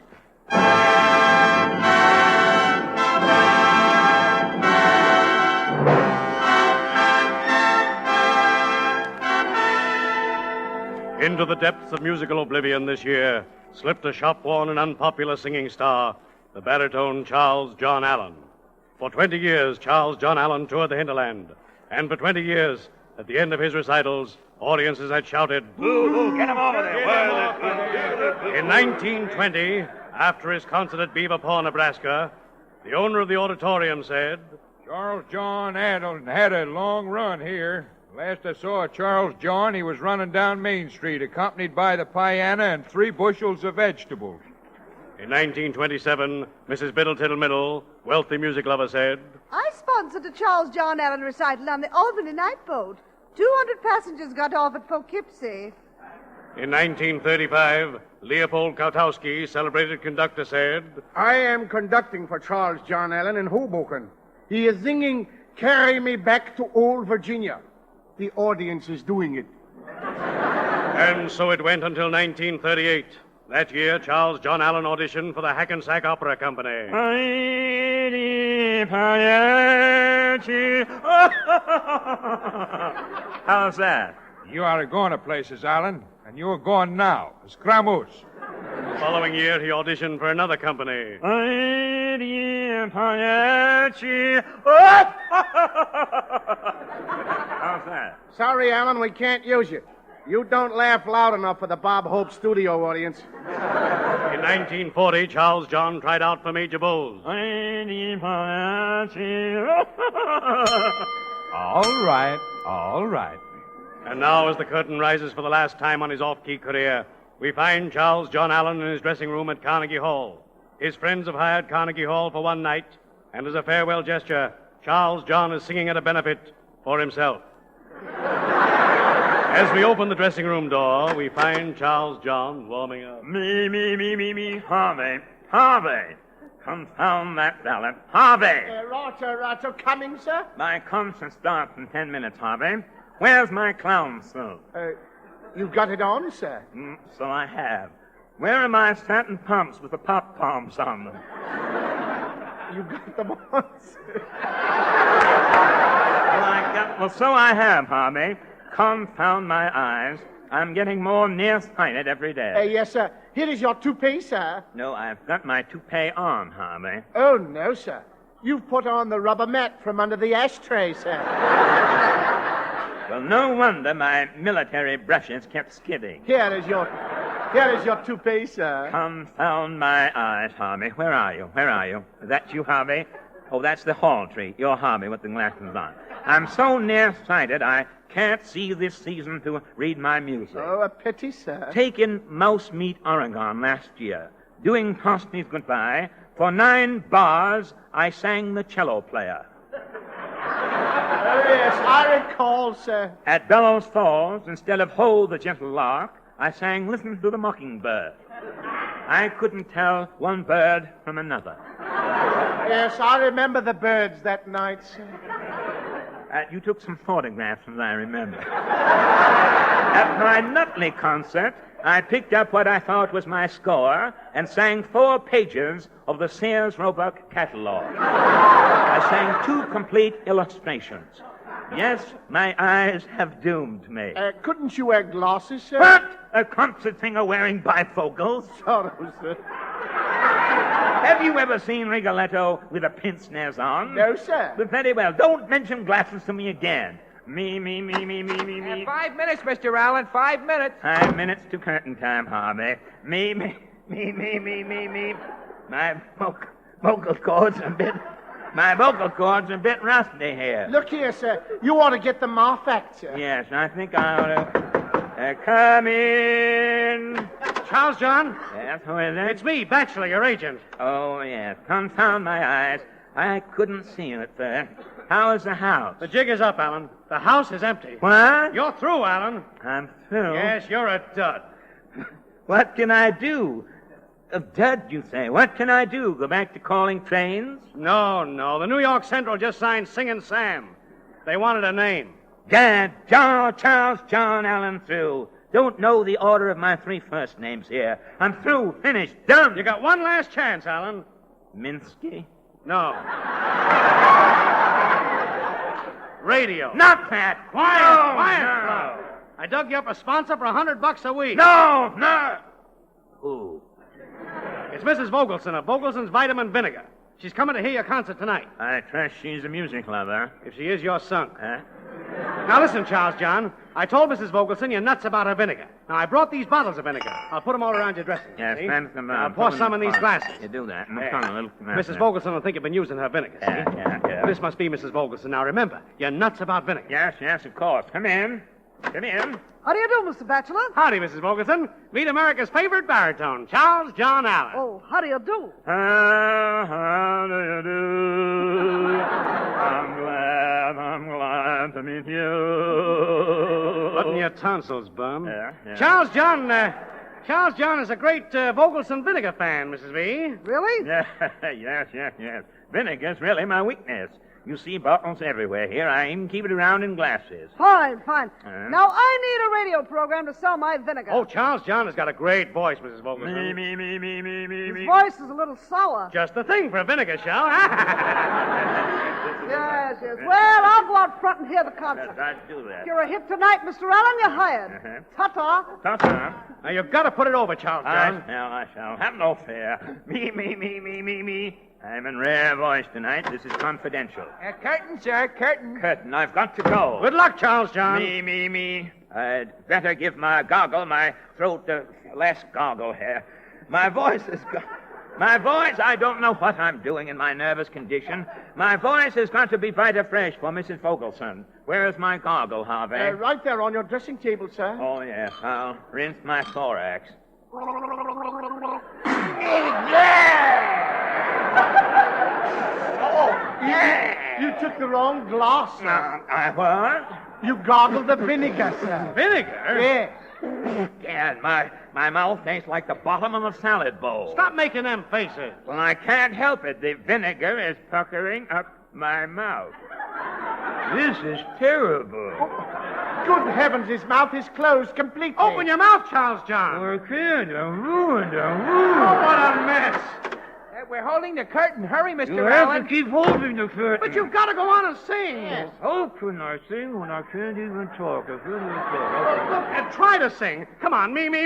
Into the depths of musical oblivion this year slipped a shop-worn and unpopular singing star, the baritone Charles John Allen. For 20 years, Charles John Allen toured the hinterland. And for 20 years, at the end of his recitals, audiences had shouted, "Boo-hoo, get him over there!" In 1920, after his concert at Beaver Paw, Nebraska, the owner of the auditorium said, Charles John Allen had a long run here. Last I saw Charles John, he was running down Main Street, accompanied by the piano and 3 bushels of vegetables. In 1927, Mrs. Biddle Tiddle Middle, wealthy music lover, said, I sponsored a Charles John Allen recital on the Albany night boat. 200 passengers got off at Poughkeepsie. In 1935, Leopold Kautowski, celebrated conductor, said, I am conducting for Charles John Allen in Hoboken. He is singing Carry Me Back to Old Virginia. The audience is doing it. And so it went until 1938. That year, Charles John Allen auditioned for the Hackensack Opera Company. How's that? You are going to places, Allen, and you are going now. Scramus. The following year, he auditioned for another company. How's that? Sorry, Allen, we can't use you. You don't laugh loud enough for the Bob Hope studio audience. In 1940, Charles John tried out for Major Bowes. All right. And now, as the curtain rises for the last time on his off-key career, we find Charles John Allen in his dressing room at Carnegie Hall. His friends have hired Carnegie Hall for one night, and as a farewell gesture, Charles John is singing at a benefit for himself. As we open the dressing room door, we find Charles John warming up. Me, Harvey. Confound that ballad. Harvey! Roger, coming, sir? My concert starts in 10 minutes, Harvey. Where's my clown suit? You got it on, sir? So I have. Where are my satin pumps with the pop-poms on them? You got them on, sir? Well, so I have, Harvey. Confound my eyes. I'm getting more nearsighted every day. Yes, sir. Here is your toupee, sir. No, I've got my toupee on, Harvey. Oh, no, sir. You've put on the rubber mat from under the ashtray, sir. Well, no wonder my military brushes kept skidding. Here is your toupee, sir. Confound my eyes, Harvey. Where are you? Where are you? Is that you, Harvey? Oh, that's the hall tree. You're Harvey with the glasses on. I'm so nearsighted I can't see this season to read my music. Oh, a pity, sir. Taking Mouse Meat, Oregon last year. Doing Costney's Goodbye. For 9 bars, I sang the cello player. Oh, yes, I recall, sir. At Bellows Falls, instead of Hold the Gentle Lark, I sang Listen to the Mockingbird. I couldn't tell one bird from another. Yes, I remember the birds that night, sir. You took some photographs, as I remember. At my Nutley concert, I picked up what I thought was my score and sang 4 pages of the Sears Roebuck catalog. I sang 2 complete illustrations. Yes, my eyes have doomed me. Couldn't you wear glasses, sir? What? A concert singer wearing bifocals? Sorrow, sir. Have you ever seen Rigoletto with a pince-nez on? No, sir. But very well. Don't mention glasses to me again. Me. 5 minutes, Mr. Allen. 5 minutes. 5 minutes to curtain time, Harvey. Me. My vocal cords are a bit rusty here. Look here, sir. You ought to get the Marfact, sir. Yes, I think I ought to. Come in. Charles John? Yes, who is it? It's me, Bachelor, your agent. Oh, yes. Confound my eyes. I couldn't see you at first. How is the house? The jig is up, Alan. The house is empty. What? You're through, Alan. I'm through? Yes, you're a dud. What can I do? A dud, you say? What can I do? Go back to calling trains? No. The New York Central just signed Singin' Sam. They wanted a name. Dad, Charles John Allen through. Don't know the order of my 3 first names here. I'm through, finished, done. You got one last chance, Alan. Minsky? No. Radio. Not that. Quiet. No. I dug you up a sponsor for $100 a week. No. Who? It's Mrs. Vogelson of Vogelson's Vitamin Vinegar. She's coming to hear your concert tonight. I trust she's a music lover. If she is, you're sunk. Huh? Now listen, Charles John. I told Mrs. Vogelson you're nuts about her vinegar. Now, I brought these bottles of vinegar. I'll put them all around your dressing. Yes, see? thanks them. I'll pour some in these glasses. You do that. Mrs. Vogelson will think you've been using her vinegar, see? Yeah. This must be Mrs. Vogelson. Now, remember, you're nuts about vinegar. Yes, of course. Come in. How do you do, Mr. Bachelor? Howdy, Mrs. Vogelson. Meet America's favorite baritone, Charles John Allen. Oh, how do you do? How do you do? I'm glad to meet you. Button your tonsils, bum. Yeah. Charles John is a great Vogelson vinegar fan, Mrs. V. Really? Yes. Vinegar's really my weakness. You see bottles everywhere here. I even keep it around in glasses. Fine. Now, I need a radio program to sell my vinegar. Oh, Charles John has got a great voice, Mrs. Vogelson. Me. His voice is a little sour. Just the thing for a vinegar show. Yes. Well, I'll go out front and hear the concert. Yes, I'd do that. If you're a hit tonight, Mr. Allen, you're hired. Ta-ta. Ta-ta. Now, you've got to put it over, Charles John. I shall. Have no fear. Me. I'm in rare voice tonight. This is confidential. Curtain, sir, curtain. Curtain. I've got to go. Good luck, Charles John. Me. I'd better give my throat less goggle here. My voice, I don't know what I'm doing in my nervous condition. My voice has got to be brighter fresh for Mrs. Vogelson. Where is my goggle, Harvey? Right there on your dressing table, sir. Oh, yes. I'll rinse my thorax. You took the wrong glass, sir. I what? You gargled the vinegar, sir. Vinegar? Yes. Gad, my mouth tastes like the bottom of a salad bowl. Stop making them faces. Well, I can't help it. The vinegar is puckering up my mouth. This is terrible. Good heavens, his mouth is closed completely. Open your mouth, Charles John. I can't. I'm ruined. Oh, what a mess. We're holding the curtain. Hurry, Mr. You Allen. have to keep holding the curtain. But you've got to go on and sing. Yes. How can I sing when I can't even talk? I can't even talk. Look, and try to sing. Come on, me. Moo.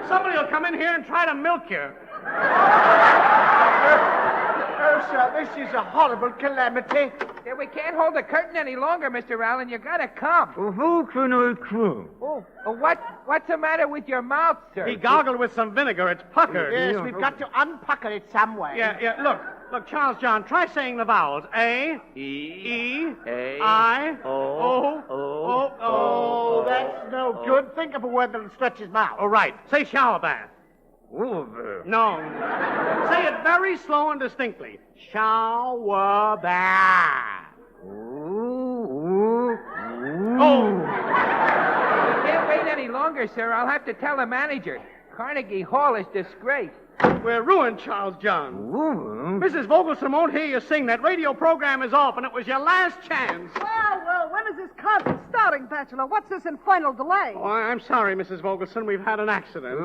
Somebody will come in here and try to milk you. Sir, this is a horrible calamity. Yeah, we can't hold the curtain any longer, Mr. Allen. You gotta come. What's the matter with your mouth, sir? He gargled with some vinegar. It's puckered. Yes, we've got to unpucker it some way. Yeah. Look, Charles John, try saying the vowels. A, E, I, O. Oh, that's no good. Think of a word that'll stretch his mouth. Oh, right. Say shower bath. No. Say it very slow and distinctly. Shower bath. Oh. We can't wait any longer, sir. I'll have to tell the manager. Carnegie Hall is disgraced. We're ruined, Charles John. Mrs. Vogelson won't hear you sing. That radio program is off, and it was your last chance. Well, when is this concert starting, Bachelor? What's this infernal delay? Oh, I'm sorry, Mrs. Vogelson. We've had an accident.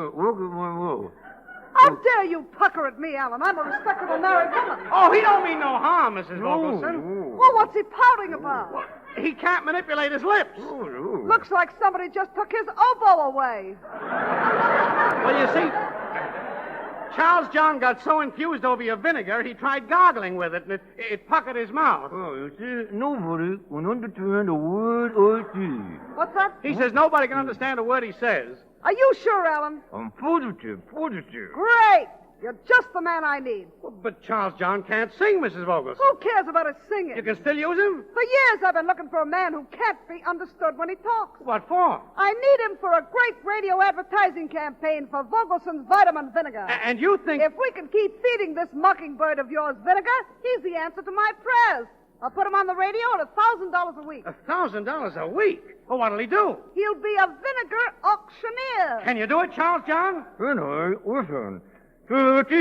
How dare you pucker at me, Alan? I'm a respectable married woman. Oh, he don't mean no harm, Mrs. Vogelson. Well, what's he pouting about? He can't manipulate his lips. Looks like somebody just took his oboe away. Well, you see, Charles John got so infused over your vinegar, he tried gargling with it, and it puckered his mouth. Nobody can understand a word I say. What's that? He says nobody can understand a word he says. Are you sure, Alan? I'm positive. Great. You're just the man I need. Well, but Charles John can't sing, Mrs. Vogelson. Who cares about his singing? You can still use him? For years I've been looking for a man who can't be understood when he talks. What for? I need him for a great radio advertising campaign for Vogelson's vitamin vinegar. And you think... If we can keep feeding this mockingbird of yours vinegar, he's the answer to my prayers. I'll put him on the radio at $1,000 a week. $1,000 a week? Well, what'll he do? He'll be a vinegar auctioneer. Can you do it, Charles John? Listen. On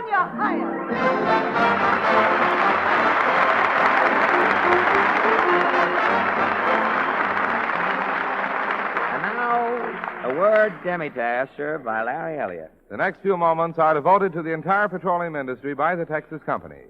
your higher. And now, a word demitasse served by Larry Elliott. The next few moments are devoted to the entire petroleum industry by the Texas Company.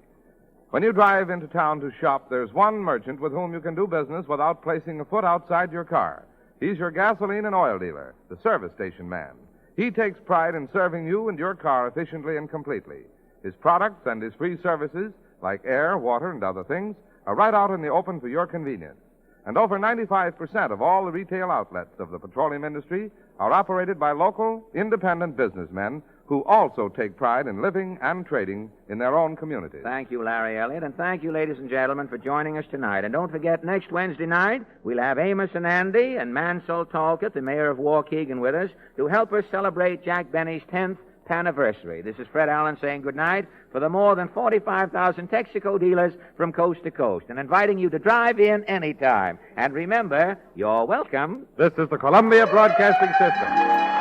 When you drive into town to shop, there's one merchant with whom you can do business without placing a foot outside your car. He's your gasoline and oil dealer, the service station man. He takes pride in serving you and your car efficiently and completely. His products and his free services, like air, water, and other things, are right out in the open for your convenience. And over 95% of all the retail outlets of the petroleum industry are operated by local, independent businessmen who also take pride in living and trading in their own communities. Thank you, Larry Elliott, and thank you, ladies and gentlemen, for joining us tonight. And don't forget, next Wednesday night, we'll have Amos and Andy and Mansell Talcott, the mayor of Waukegan, with us to help us celebrate Jack Benny's 10th anniversary. This is Fred Allen saying goodnight for the more than 45,000 Texaco dealers from coast to coast and inviting you to drive in anytime. And remember, you're welcome. This is the Columbia Broadcasting System.